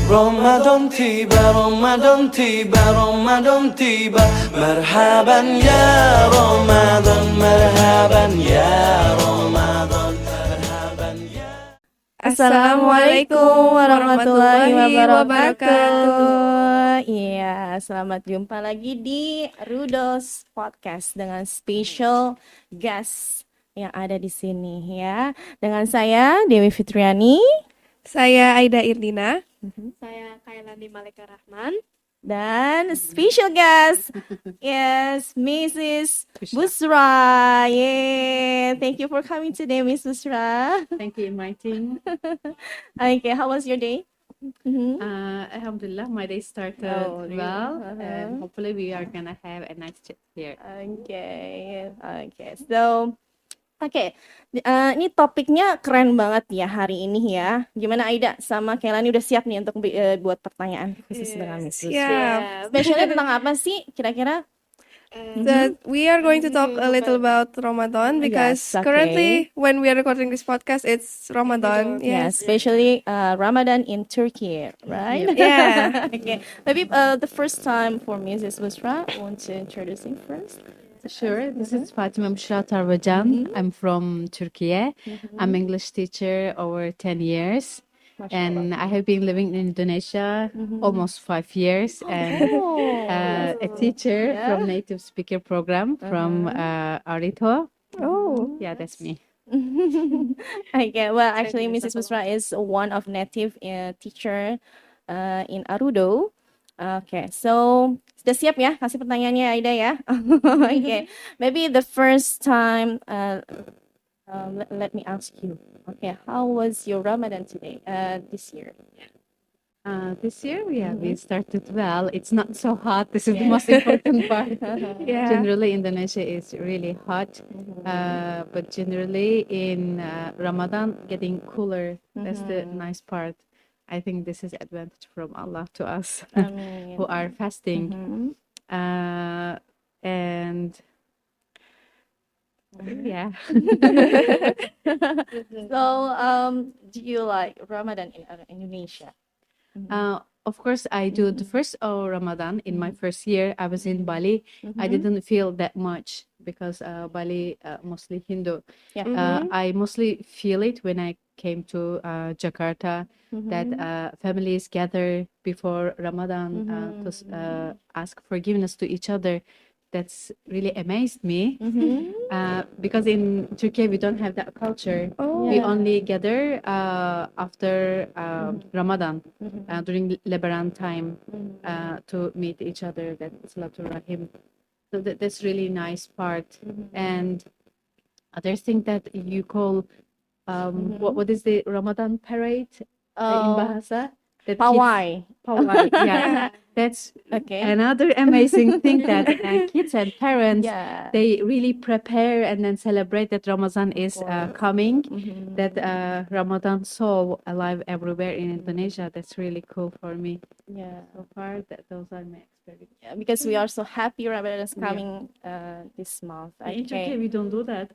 Ramadan tiba, Ramadan tiba, Ramadan tiba. Marhaban ya Ramadan, marhaban ya Ramadan, marhaban ya. Assalamualaikum warahmatullahi wabarakatuh. Iya, selamat jumpa lagi di Rudho's Podcast dengan special guest yang ada di sini ya. Dengan saya Dewi Fitriani. Saya Aida Irdina. Saya Kailani Malika Rahman. Dan special guest, yes, Mrs. Busra. Yay! Thank you for coming today, Miss Busra. Thank you, inviting. Okay, how was your day? Alhamdulillah, my day started really? well, and hopefully we are gonna have a nice chat here. Okay. So, ini topiknya keren banget ya hari ini ya. Gimana Aida sama Kailani udah siap nih untuk buat pertanyaan khusus dengan Miss Busra? Yeah. Spesialnya tentang apa sih kira-kira? So we are going to talk a little about Ramadan because Yes, okay. currently when we are recording this podcast, it's Ramadan. Yeah, Yes. especially Ramadan in Turkey, right? Yeah. Okay. Maybe the first time for Mrs. Busra, I want to introduce him first. Sure, this is Fatime Tarwadjan. I'm from Turkey. I'm English teacher over 10 years. And I have been living in Indonesia almost 5 years, and a teacher from native speaker program from AR-RUDHO. Oh. Yeah, that's me. Okay, well, actually, Mrs. Busra is one of native teacher in AR-RUDHO. Okay, so sudah siap ya kasih pertanyaannya Aida ya? Okay, maybe the first time, let me ask you. Okay, how was your Ramadan today? This year? This year, we started well. It's not so hot. This is the most important part. Yeah. Generally, Indonesia is really hot, but generally in Ramadan, getting cooler. That's the nice part. I think this is advantage from Allah to us who are fasting. And yeah. So, do you like Ramadan in Indonesia? Of course, I do the first Ramadan in my first year. I was in Bali. I didn't feel that much because Bali mostly Hindu. Yeah. I mostly feel it when I came to Jakarta, that families gather before Ramadan to ask forgiveness to each other. That's really amazed me because in Turkey we don't have that culture. We only gather after Ramadan during Lebaran time to meet each other. That's Rahim. So that's really nice part. And other thing that you call what is the Ramadan parade in Bahasa? That Pawai. Pawai, yeah. That's Okay. another amazing thing that kids and parents, Yeah. they really prepare and then celebrate that Ramadan is coming, that Ramadan so alive everywhere in Indonesia. That's really cool for me. Yeah. So far, those are my experiences. Yeah, because we are so happy Ramadan is coming this month. In Turkey, Okay. we don't do that.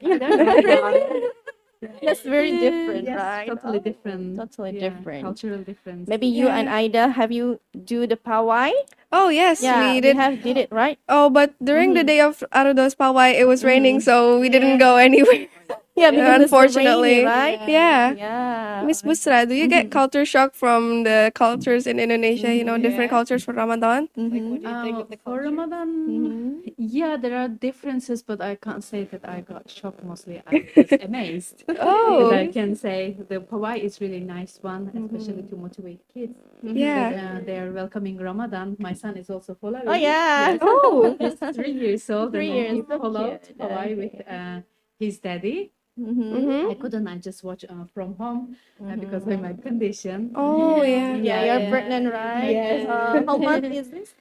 That's very different, Yes, right? totally Oh, different. Totally Yeah, different. cultural difference. Maybe you and Aida, have you do the pawai? Oh yes, Yeah, we did. did it, right? Oh, but during the day of Arudho's Pawai, it was raining, so we didn't go anywhere. Yeah, because Unfortunately, it's rainy, right? Yeah. Yeah. Miss Busra, do you get culture shock from the cultures in Indonesia? You know, different cultures for Ramadan. For Ramadan, yeah, there are differences, but I can't say that I got shocked. Mostly, I was amazed. Oh. But I can say the Hawaii is really nice one, especially to motivate kids. Yeah. That, they are welcoming Ramadan. My son is also following. Oh yeah. Yes. Oh, he's 3 years old. 3 and years, He so followed cute. Hawaii with his daddy. I couldn't. I just watch from home because of my condition. Oh yeah. Yeah, you're pregnant, right? Yes. How much is this?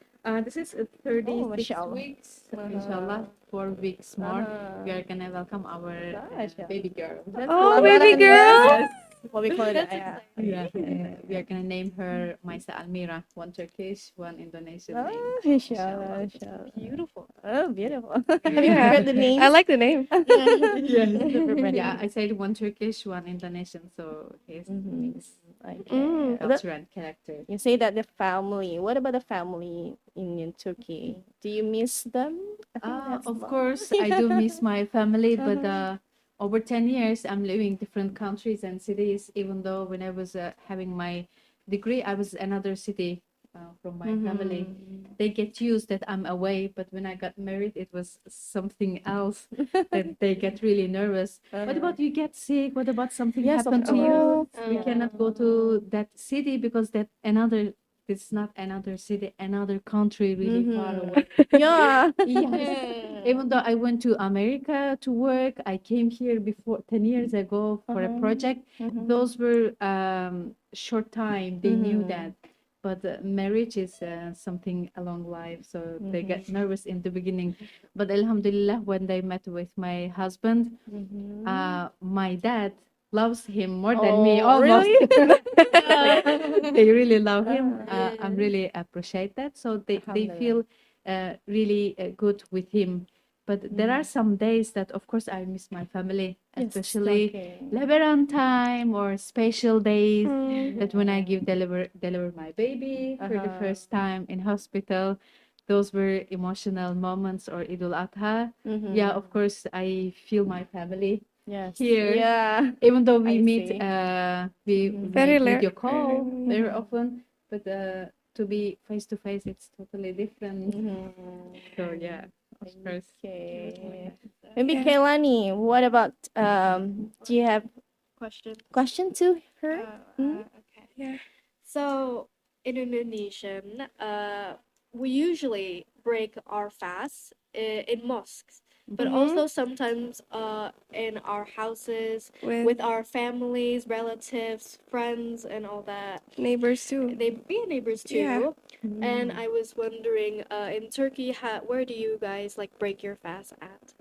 This is 36 mashallah. weeks. Inshallah, 4 weeks more. We are gonna welcome our baby girl. Oh, baby girl. What we call it? Yeah, we are gonna name her Maisa Almira. One Turkish, one Indonesian name. Oh, inshallah, inshallah. Beautiful. Oh, beautiful. Have you Yeah. prepared the name? I like the name. Yeah, I said one Turkish, one Indonesian, so his mix. Okay. culture and character. You say that the family. What about the family in Turkey? Do you miss them? I think that's Of about- course, I do miss my family, but over 10 years, I'm living different countries and cities. Even though when I was having my degree, I was another city from my family. They get used that I'm away, but when I got married, it was something else that they get really nervous. What about you get sick? What about something Yes, of happened to you? course. We cannot go to that city because that another. It's not another city, another country, really far away. Yeah. Yes. Even though I went to America to work, I came here before 10 years ago for a project. Those were short time. They knew that. But marriage is something a long life, so they get nervous in the beginning. But Alhamdulillah, when they met with my husband, my dad loves him more than me, Oh, almost. really? They really love him. I'm really appreciate that. So they feel really good with him. But there are some days that, of course, I miss my family, Yes, especially okay. Lebaran time or special days. That when I deliver my baby for the first time in hospital, those were emotional moments. Or Eid al-Adha. Yeah, of course, I feel my family Yes. here. Yeah. Even though we I meet, see. we Very make video rare. call very often, but to be face to face, it's totally different. So yeah, of course. Okay. Maybe Kailani, what about do you have question to her? Okay. Yeah. So in Indonesian, we usually break our fast in mosques, but also sometimes in our houses with our families, relatives, friends, and all that. Neighbors too. They be neighbors too. Yeah. And I was wondering, in Turkey, where do you guys like break your fast at?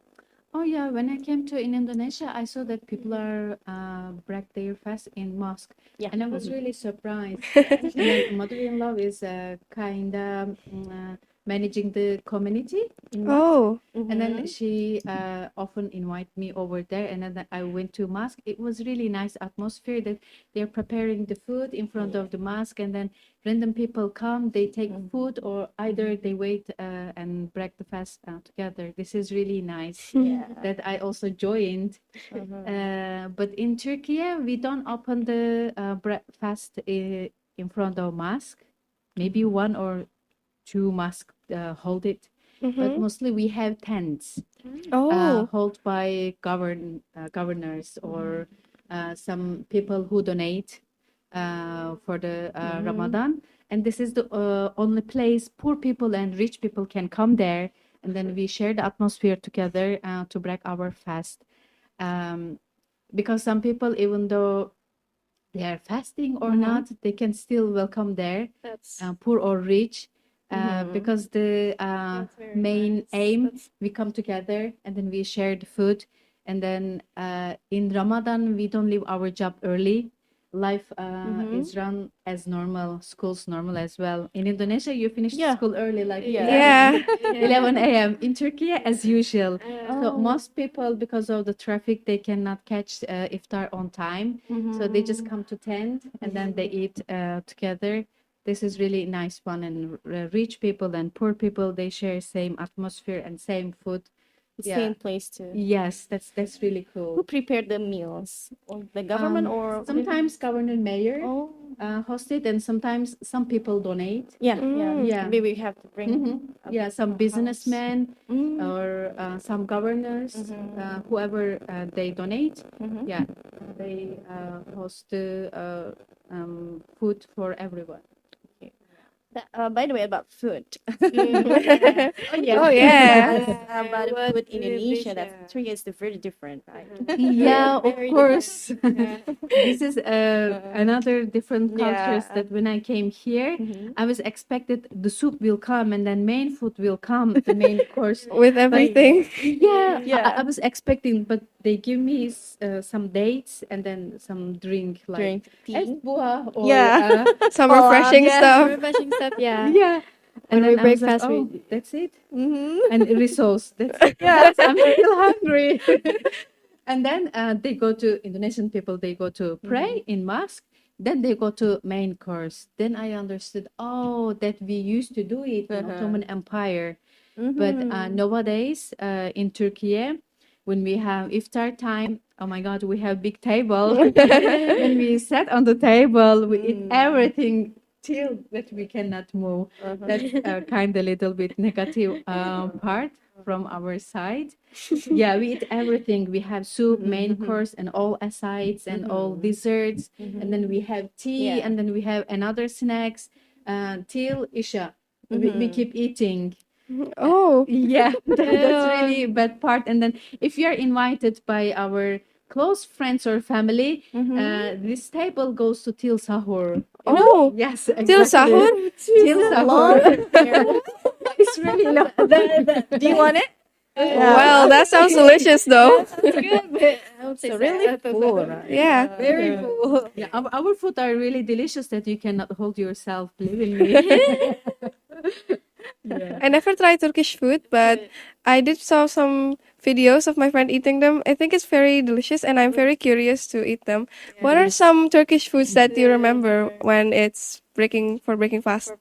Oh yeah, when I came to in Indonesia, I saw that people are break their fast in mosque, Yeah. and I was really surprised. And then mother-in-law is kind of managing the community in mosque. Oh. And then she often invite me over there, and then I went to mosque. It was really nice atmosphere that they're preparing the food in front of the mosque, and then random people come, they take food, or either they wait and break the fast together. This is really nice that I also joined. But in Turkey, we don't open the fast in front of mosque. Maybe one or two mosques hold it. But mostly we have tents Oh. held by governors or some people who donate for the Ramadan. And this is the only place poor people and rich people can come there. And then we share the atmosphere together to break our fast. Because some people, even though they are fasting or not, they can still welcome there, That's poor or rich. Because the very main nice. aim, we come together and then we share the food. And then in Ramadan, we don't leave our job early. Life is run as normal, school's normal as well. In Indonesia, you finish school early, like Yeah. 11 a.m. In Turkey, as usual. So most people, because of the traffic, they cannot catch iftar on time. So they just come to tent and then they eat together. This is really nice one. And rich people and poor people, they share same atmosphere and same food. Same place too. Yes, that's really Who cool. prepared the meals? Or the government or Sometimes governor mayor Oh. host it, and sometimes some people donate. Yeah, Yeah. Maybe we have to bring Yeah, some businessmen Mm. or some governors, whoever they donate. Yeah, they host the food for everyone. By the way, about food. Oh yeah. About What food in Indonesia, Indonesia? that's Turkey is very different, right? Yeah, of Very course. This is another different Yeah. cultures that when I came here, I was expected the soup will come and then main food will come, the main course. With everything. Yeah, Yeah. I was expecting, but they give me some dates and then some drink like Drink tea. buah or Yeah. Some refreshing stuff. Refreshing stuff, yeah. yeah. And When we then I break was like, fast, oh, that's it. Mm-hmm. And resource. That's it. Yeah. I'm still hungry. And then they go to Indonesian people. They go to pray in mosque. Then they go to main course. Then I understood, oh, that we used to do it in Ottoman Empire. But nowadays, in Turkey, when we have iftar time, oh my God, we have big table. When we sat on the table, we eat everything till that we cannot move. That's kind of little bit negative part from our side. Yeah, we eat everything. We have soup, main course, and all asides and all desserts, and then we have tea, Yeah. and then we have another snacks till Isha. We keep eating. Oh. Yeah, that's really bad part. And then if you are invited by our close friends or family, this table goes to till sahur. Oh. Yes, Till exactly. sahur? Till sahur. It's really long. Do you want it? Well, that sounds delicious though. Good, but I would say So really full, right? Yeah. very cool. Yeah, our food are really delicious that you cannot hold yourself. Believe in me. Yeah. I never tried Turkish food, but I did saw some videos of my friend eating them. I think it's very delicious, and I'm very curious to eat them. What are some Turkish foods that you remember when it's breaking fast?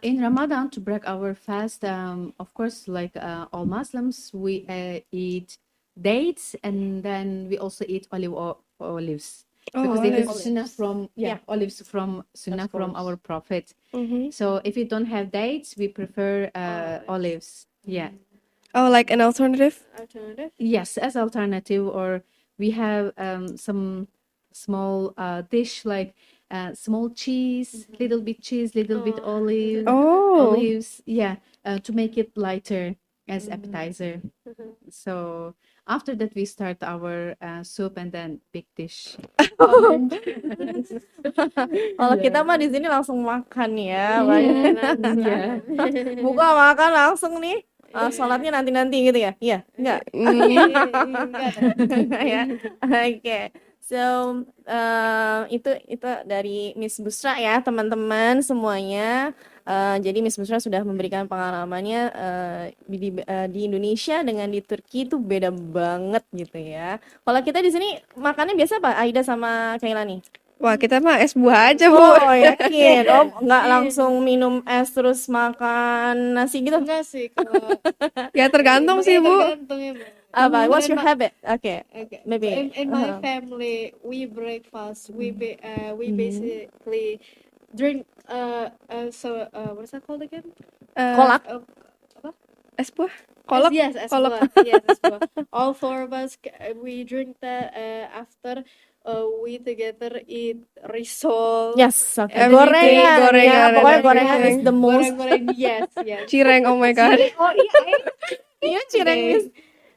In Ramadan, to break our fast, of course, like all Muslims, we eat dates, and then we also eat olives. Oh, Because it is olives. sunnah from olives from sunnah from our prophet. So if you don't have dates, we prefer olives. Yeah. Oh, like an alternative? Alternative. Yes, as alternative, or we have some small dish like small cheese, little bit cheese, little bit olive, Oh. olives. Yeah, to make it lighter as appetizer. So after that, we start our soup and then big dish. Kalau kita mah di sini langsung makan ya, Yeah. buka makan langsung nih. Sholatnya nanti-nanti gitu ya? Iya, enggak? Ya, oke. So, itu dari Miss Busra ya, teman-teman semuanya. Jadi Miss Busra sudah memberikan pengalamannya di Indonesia dengan di Turki itu beda banget gitu ya. Kalau kita di sini makannya biasa apa? Aida sama Kaila nih? Wah, kita mah es buah aja, Bu. Oh, yakin? Oh, nggak langsung minum es terus makan nasi gitu? Enggak sih kalau Ya tergantung sih, Bu. tergantung ya, Bu. Apa? What's your In my- habit? Okay, Okay. maybe. In my family, we breakfast. We basically drink. What is that called again? Kolak. Es buah. Kolak. Yes, Kolak. Yes, esbuah. All four of us, we drink that after we together eat risol. Yes, okay. Everything, Gorengan, gorengan, ya, pokoknya everything. gorengan is the most. Goreng-goreng, yes. Cireng, oh my god. Iya, cireng is.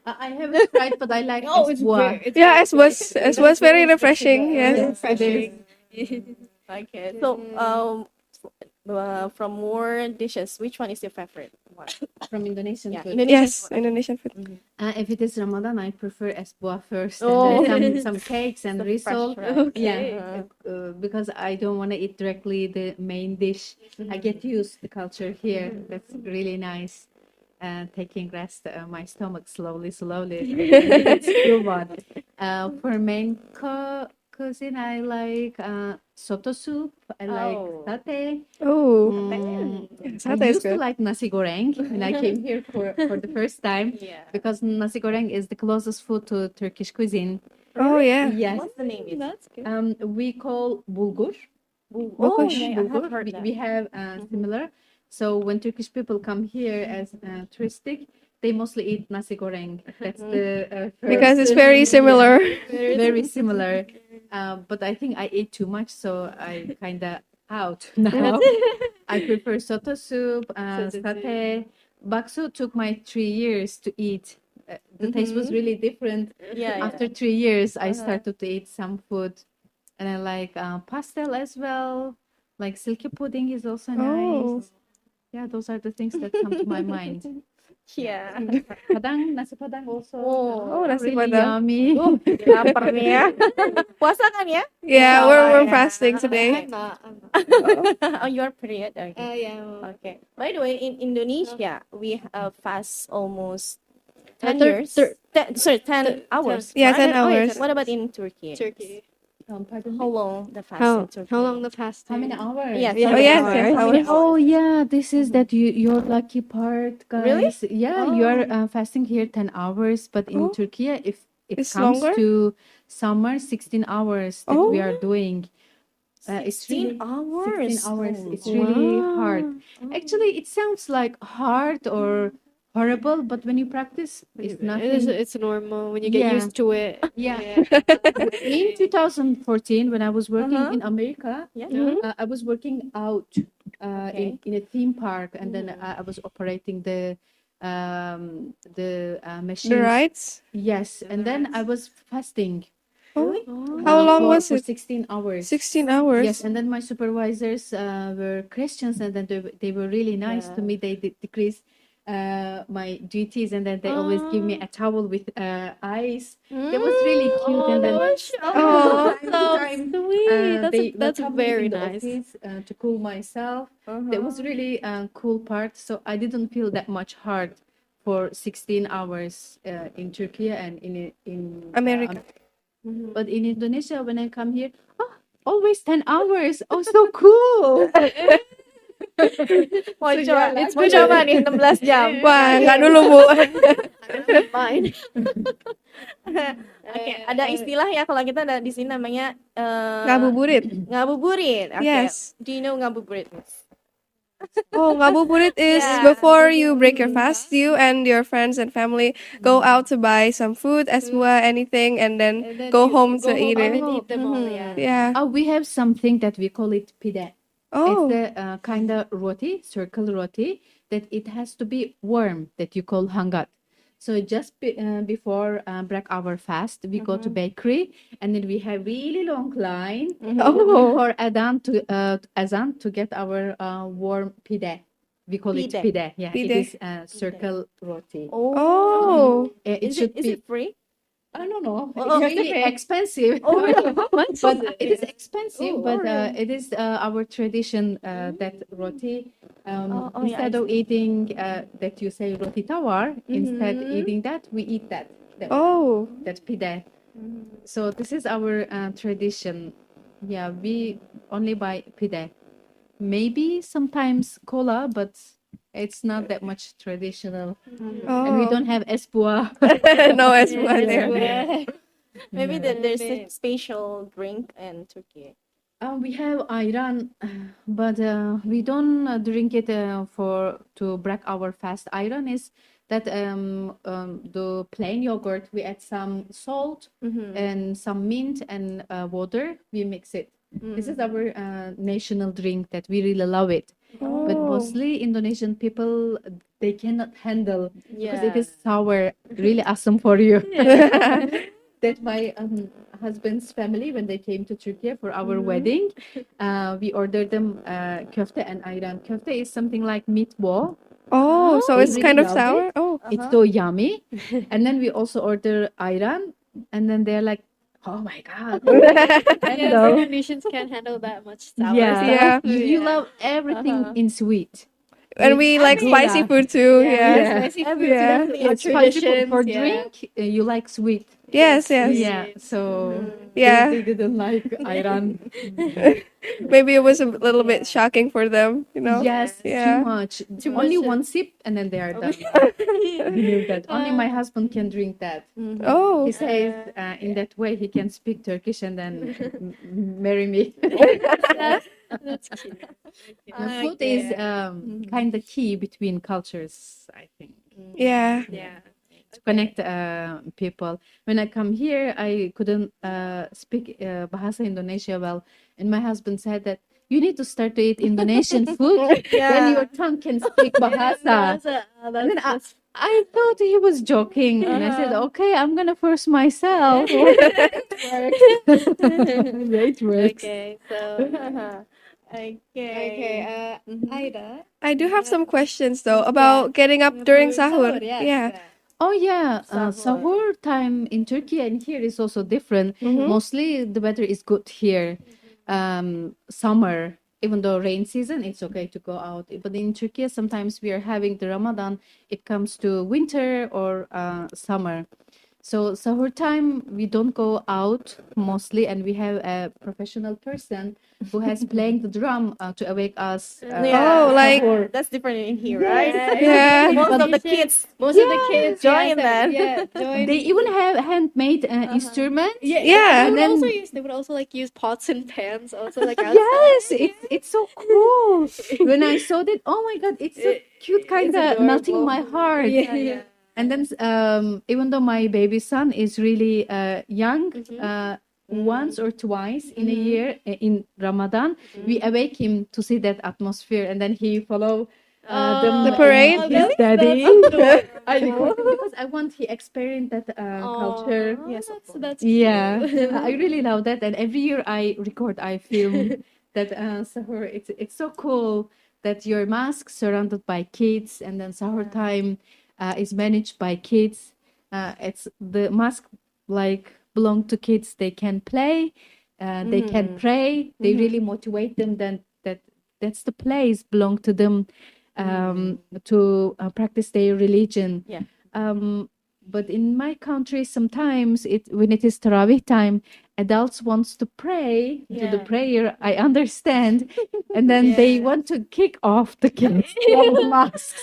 I haven't tried, but I like Oh, es it's buah. very, it's Yeah, very es was very refreshing. Yes. refreshing. Okay, so from more dishes, which one is your favorite one? From Indonesian Yeah, food. Indonesian Yes, food. Indonesian food. If it is Ramadan, I prefer es buah first, Oh. and then some cakes and The risol. fresh, right? Yeah, because I don't want to eat directly the main dish. I get used to the culture here. That's really nice. Taking rest my stomach slowly. It's too much. For main cuisine, I like soto soup. I like Oh. satay. Oh, I satay is used to good. like nasi goreng when I came here for the first time. Yeah. Because nasi goreng is the closest food to Turkish cuisine. Oh yeah. Yes. What's the name? That's good. We call bulgur. Oh, yeah, I have Bulgur. heard that. We have similar. So when Turkish people come here as touristic, they mostly eat nasi goreng. That's the first, Because it's very similar. very similar. But I think I ate too much, so I kind of out now. I prefer soto soup, satay. Bakso took my 3 years to eat. The taste was really different. Yeah, After 3 years, I started to eat some food, and I like pastel as well. Like silky pudding is also Oh. nice. Yeah, those are the things that come to my mind. yeah. Padang, nasi padang also. Oh, nasi really padang. yummy. Lapar nih ya. Puasa kan ya? Yeah, we're yeah. fasting today. I'm not. Oh, your period. Okay. Yeah. Okay. By the way, in Indonesia, we fast almost 10 Thir- years. 10 hours. Yeah, 10 right? Oh, hours. What about in Turkey? Turkey. Pardon How me? long the fast How in Turkey? how long the fast? How many hours? Yes. Yeah. How Oh, many yes, hours? yes, How many hours. Oh hours? yeah, this is that your lucky part, Really? guys. Yeah, you are fasting here 10 hours, but in Oh, Turkey, if it it's comes longer? to summer, 16 hours that we Oh, are doing. It's 16 really 16 hours. hours. Oh, It's Lord. really hard. Wow. Actually, it sounds like hard or horrible, but when you practice, it's nothing. It's normal when you get Yeah, used to it. yeah. Yeah. In 2014, when I was working in America, Yeah. mhm. I was working out Okay. in a theme park, and then I was operating the The machines. rides. Yes, and then I was fasting Oh, Oh. how long was for it? 16 hours. 16 Yes, hours. and then my supervisors were Christians, and then they were really nice to me. They decreased my duties, and then they always give me a towel with ice. That was really cute, and then Oh, time to time Sweet. they That's welcomed me very in the nice. office to cool myself. That was really a cool part. So I didn't feel that much hard for 16 hours in Turkey and in America. but in Indonesia, when I come here, oh, always 10 hours. Oh, so cool. Mau So, coba, yeah, it's mau good. coba nih 16 jam. Wah, nggak dulu, Bu. Fine. Oke, ada istilah ya kalau kita ada di sini namanya Ngabuburit. ngabuburit. Oke. Yes. Do you know ngabuburit? Oh, ngabuburit is Yeah. before you break your fast, you and your friends and family go out to buy some food, esbua, anything, and then go home to eat and it. then eat them all. Yeah. Yeah. We have something that we call it pide. Oh. It's a kind of roti, circle roti, that it has to be warm, that you call hangat. So just before break our fast, we go to bakery, and then we have really long line Oh. for azan to get our warm pide. We call it Pide. pide. Yeah, it Pide. is circle roti. Oh. It Is should it be. free? I don't know. Oh, It's really expensive. But it is expensive. But it is our tradition that roti. Oh, yeah, Instead I of eating that you say roti tawar, instead eating that we eat that. Oh. That pide. So this is our tradition. Yeah, we only buy pide. Maybe sometimes cola, but it's not that much traditional. And we Oh. don't have espua. No esbua there. Maybe there's a special drink in Turkey. We have ayran, but we don't drink it for to break our fast. Ayran is that the plain yogurt. We add some salt and some mint and water. We mix it. This is our national drink that we really love it. But Oh. mostly Indonesian people they cannot handle because it Yeah. is sour, really awesome for you. That my husband's family when they came to Turkey for our wedding, we ordered them köfte and ayran. Köfte is something like meatball. Oh, so They it's really kind of loved sour. it. Oh. It's so yummy. And then we also order ayran, and then they're like, "Oh my god!" Yes, Indonesians can't handle that much sour Yeah, Yeah. stuff. you love everything in sweet. And we like spicy food too. Yeah. Spicy food, Yeah. definitely our Spicy traditions. for Yeah. drink, you like sweet. Yes, yes. Yeah, so Yeah. they didn't like ayran. Maybe it was a little bit shocking for them, you know? Yes, too Yeah. much. Too Only much. one sip and then they are done. Believe that. Only my husband can drink that. Oh. He says in that way he can speak Turkish and then marry me. That's cute. Food is kind of key between cultures, I think, Yeah. Yeah. to connect people. When I come here, I couldn't speak Bahasa Indonesia well, and my husband said that you need to start to eat Indonesian food, then your tongue can speak Bahasa. And then I thought he was joking, and I said, "Okay, I'm gonna force myself." It works. Okay, so Okay. Ida. I do have some questions though about getting up during sahur. Yeah. Oh yeah, Sahur. sahur time in Turkey and here is also different. Mostly the weather is good here. Summer, even though rain season, it's okay to go out. But in Turkey, sometimes we are having the Ramadan. It comes to winter or summer. So sahur time we don't go out mostly, and we have a professional person who has playing the drum to awake us. Oh, like- sahur. that's different in here, right? Yeah. Most of the kids Most of the kids join yeah, that. Yeah, join. They even have handmade instruments. Yeah. They would And also then- use. They would also like use pots and pans. Also like outside. Yes, it's so cool. When I saw that, oh my god, it's so cute, kind of melting my heart. Yeah. And then, even though my baby son is really young, once or twice in a year in Ramadan, we awake him to see that atmosphere, and then he follow them The parade? in his daddy. I record him because I want he experience that culture. Yes, of course. That's Yeah, I really love that, and every year I record, I film that sahur. It's so cool that your mask surrounded by kids, and then sahur time is managed by kids. It's the mask like belong to kids. They can play, they can pray. They really motivate them. Then that's the place belong to them to practice their religion. Yeah. But in my country, sometimes when it is Tarawih time, adults wants to pray to the prayer. I understand, and then they want to kick off the kids from the mosques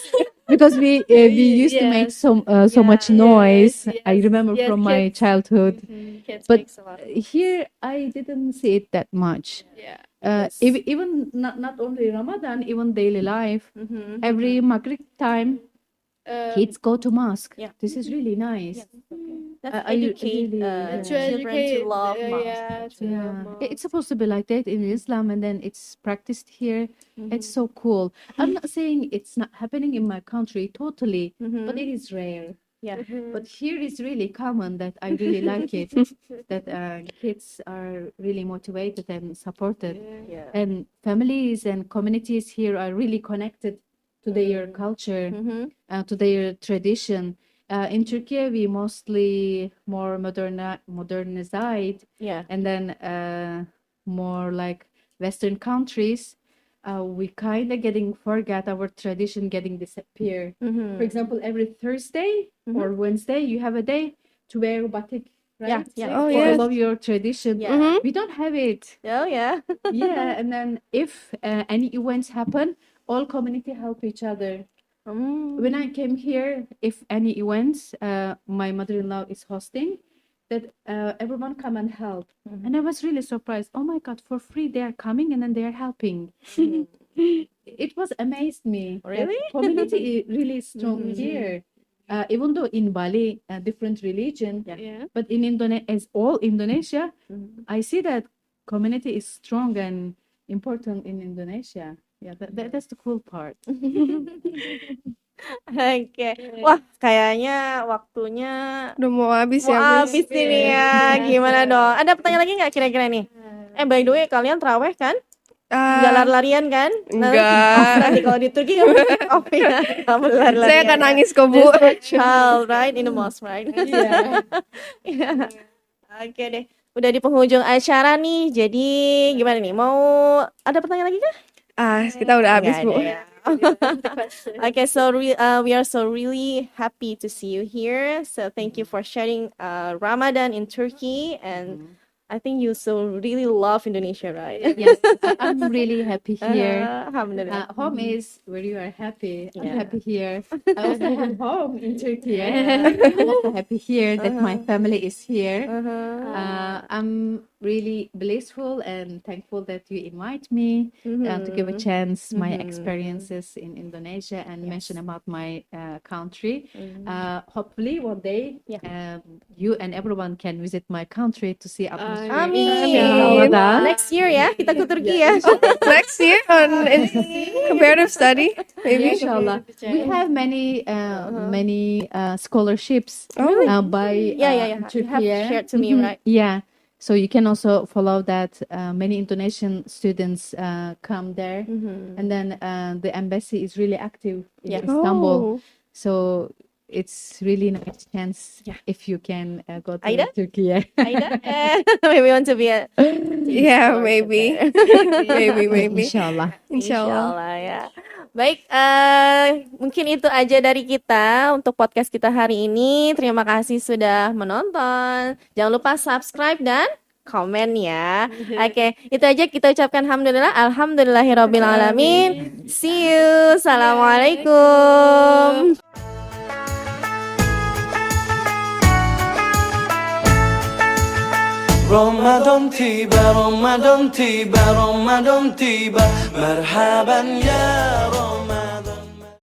because we used to make so much noise. I remember from my kids. childhood. Kids But makes a lot. Here I didn't see it that much. Yeah. Even not only Ramadan, even daily life. Every Maghrib time, kids go to mosque. Yeah. This is really nice. That's I educate really, children to love mosques. Yeah, to Yeah, love mosques. it's supposed to be like that in Islam, and then it's practiced here. It's so cool. I'm not saying it's not happening in my country totally, but it is rare. Yeah. But here is really common that I really like it. That kids are really motivated and supported, Yeah. and families and communities here are really connected to their culture, to their tradition. In Turkey, we mostly more modernized, Yeah. and then more like Western countries. We kind of getting forget our tradition, getting disappear. For example, every Thursday or Wednesday, you have a day to wear batik, right? Yeah. Oh, For yes. all of your tradition. Yeah. We don't have it. Oh yeah. Yeah, and then if any events happen, all community help each other. When I came here, if any events my mother-in-law is hosting, that everyone come and help, and I was really surprised. Oh my God, for free they are coming and then they are helping. It was amazed me. that Really? community is really strong here. Even though in Bali, a different religion, Yeah. but in as all Indonesia, I see that community is strong and important in Indonesia. Yeah, that's the cool part. Oke. Wah, kayaknya waktunya Udah mau habis mau ya, habis ini ya. Gimana dong? Ada pertanyaan lagi nggak kira-kira nih? By the way, kalian terawih kan? Nggak lari-larian kan? Enggak. Nanti kalau di Turki nggak boleh off ya. Nggak boleh lari-larian. Saya akan nangis kok, Bu. Child, right? In the mosque, right? Iya. Oke deh. Udah di penghujung acara nih. Jadi gimana nih? Mau ada pertanyaan lagi kah? Kita udah habis, Nggak Bu. ada ya. Okay, so we are so really happy to see you here. So thank you for sharing Ramadan in Turkey, and I think you so really love Indonesia, right? Yes, I'm really happy here. Alhamdulillah. Home is where you are happy. I'm Yeah. happy here. I also have home in Turkey. I'm also happy here that my family is here. I'm really blissful and thankful that you invite me to give a chance my experiences in Indonesia and mention about my country. Hopefully one day you and everyone can visit my country to see atmosphere. Amin. Ramadan. Next year ya, kita ke Turki ya. Next year on comparative study, maybe. Inshallah. We have many scholarships by Yeah. You Turkey. have shared to me, right? Yeah. So you can also follow that. Many Indonesian students come there, and then the embassy is really active in Istanbul. So it's really nice chance if you can go to Aida? Turkey. Yeah. Aida? Maybe want to be a Yeah, maybe. Maybe. Inshallah. Inshallah. Inshallah ya. Baik, mungkin itu aja dari kita untuk podcast kita hari ini. Terima kasih sudah menonton. Jangan lupa subscribe dan komen ya. Oke, itu aja kita ucapkan alhamdulillah. Alhamdulillahirabbil alamin. See you. Assalamualaikum. رمضان تيبا رمضان تيبا رمضان تيبا مرحبا يا رمضان